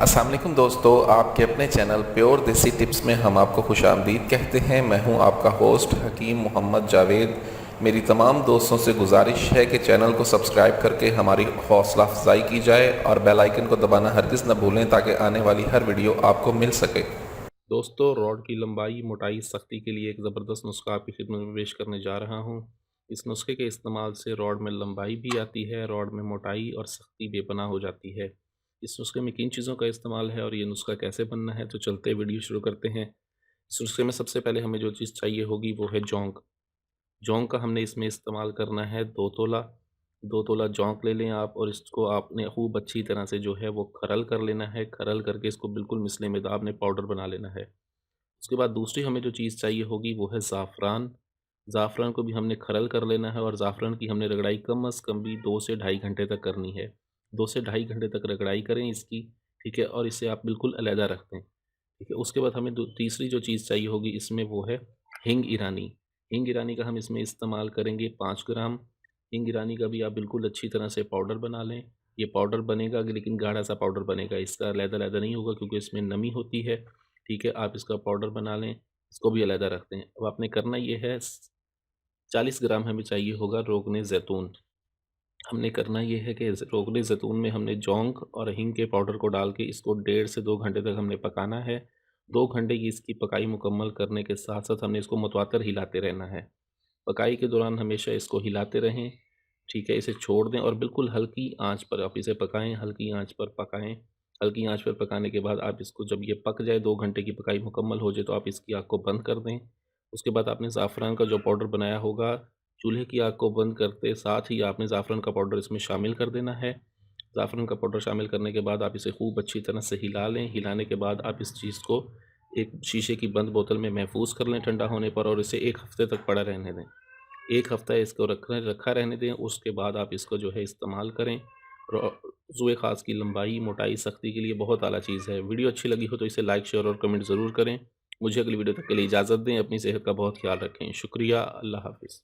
अस्सलाम वालेकुम दोस्तों, आपके अपने चैनल प्योर देसी टिप्स में हम आपको खुशामदीद कहते हैं। मैं हूं आपका होस्ट हकीम मोहम्मद जावेद। मेरी तमाम दोस्तों से गुजारिश है कि चैनल को सब्सक्राइब करके हमारी हौसला अफजाई की जाए और बेल आइकन को दबाना हरगिज़ न भूलें ताकि आने वाली हर वीडियो आपको मिल सके। दोस्तों, रॉड की लंबाई, मोटाई, सख्ती के लिए एक ज़बरदस्त नुस्खा आपकी खिदमत में पेश करने जा रहा हूँ। इस नुस्खे के इस्तेमाल से रॉड में लंबाई भी आती है, रॉड में मोटाई और सख्ती बेपनाह हो जाती है। इस नुस्खे में किन चीज़ों का इस्तेमाल है और ये नुस्खा कैसे बनना है, तो चलते वीडियो शुरू करते हैं। इस नुस्खे में सबसे पहले हमें जो चीज़ चाहिए होगी वो है जौंक। जौंक का हमने इसमें इस्तेमाल करना है 2 तोला। 2 तोला जौंक ले लें आप और इसको आपने खूब अच्छी तरह से जो है वो खरल कर लेना है। खरल करके इसको बिल्कुल मिसले में आपने पाउडर बना लेना है। उसके बाद दूसरी हमें जो चीज़ चाहिए होगी वो है ज़ाफ़रान। ज़ाफ़रान को भी हमने खरल कर लेना है और ज़ाफ़रान की हमने रगड़ाई कम अज़ कम भी 2 से ढाई घंटे तक करनी है। 2 से ढाई घंटे तक रगड़ाई करें इसकी, ठीक है? और इसे आप बिल्कुल अलहदा रख दें, ठीक है? उसके बाद हमें दू तीसरी जो चीज़ चाहिए होगी इसमें वो है हींग ईरानी। हींग ईरानी का हम इसमें इस्तेमाल करेंगे 5 ग्राम। हींग ईरानी का भी आप बिल्कुल अच्छी तरह से पाउडर बना लें। ये पाउडर बनेगा लेकिन गाढ़ा-सा पाउडर बनेगा, इसका अलहदा-अलहदा नहीं होगा क्योंकि इसमें नमी होती है, ठीक है? आप इसका पाउडर बना लें, इसको भी अलहदा रख दें। अब आपने करना ये है 40 ग्राम हमें चाहिए होगा रोगने ज़ैतून। हमने करना ये है कि रोगने ज़ैतून में हमने लौंग और हींग के पाउडर को डाल के इसको 1.5 से 2 घंटे तक हमने पकाना है। 2 घंटे की इसकी पकाई मुकम्मल करने के साथ-साथ हमने इसको मतवातर हिलाते रहना है। पकाई के दौरान हमेशा इसको हिलाते रहें, ठीक है? इसे छोड़ दें और बिल्कुल हल्की आँच पर आप इसे पकाएँ, हल्की आँच पर पकाएँ। हल्की आँच पर पकाने के बाद आप इसको जब ये पक जाए, 2 घंटे की पकाई मुकम्मल हो जाए, तो आप इसकी आग को बंद कर दें। उसके बाद आपने ज़ाफ़रान का जो पाउडर बनाया होगा, चूल्हे की आग को बंद करते साथ ही आपने ज़ाफ़रान का पाउडर इसमें शामिल कर देना है। ज़ाफ़रान का पाउडर शामिल करने के बाद आप इसे खूब अच्छी तरह से हिला लें। हिलाने के बाद आप इस चीज़ को एक शीशे की बंद बोतल में महफूज़ कर लें ठंडा होने पर और इसे 1 हफ़्ते तक पड़ा रहने दें। 1 हफ़्ता इसको रखा रहने दें, उसके बाद आप इसको जो है इस्तेमाल करें। वज़ूए ख़ास की लंबाई, मोटाई, सख्ती के लिए बहुत आला चीज़ है। वीडियो अच्छी लगी हो तो इसे लाइक, शेयर और कमेंट ज़रूर करें। मुझे अगली वीडियो तक के लिए इजाज़त दें। अपनी सेहत का बहुत ख़्याल रखें। शुक्रिया। अल्लाह हाफ़िज़।